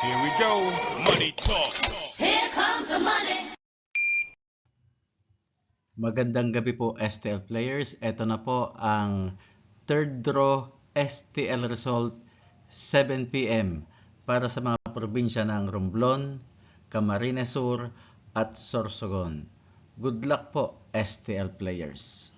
Here we go. Money talk. Here comes the money. Magandang gabi po STL players. Ito na po ang third draw STL result 7 p.m. para sa mga probinsya ng Romblon, Camarines Sur at Sorsogon. Good luck po STL players.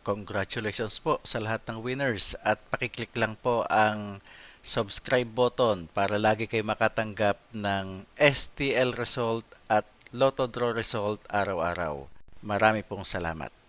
Congratulations po sa lahat ng winners at pakiclick lang po ang subscribe button para lagi kayo makatanggap ng STL result at Lotto Draw result araw-araw. Marami pong salamat.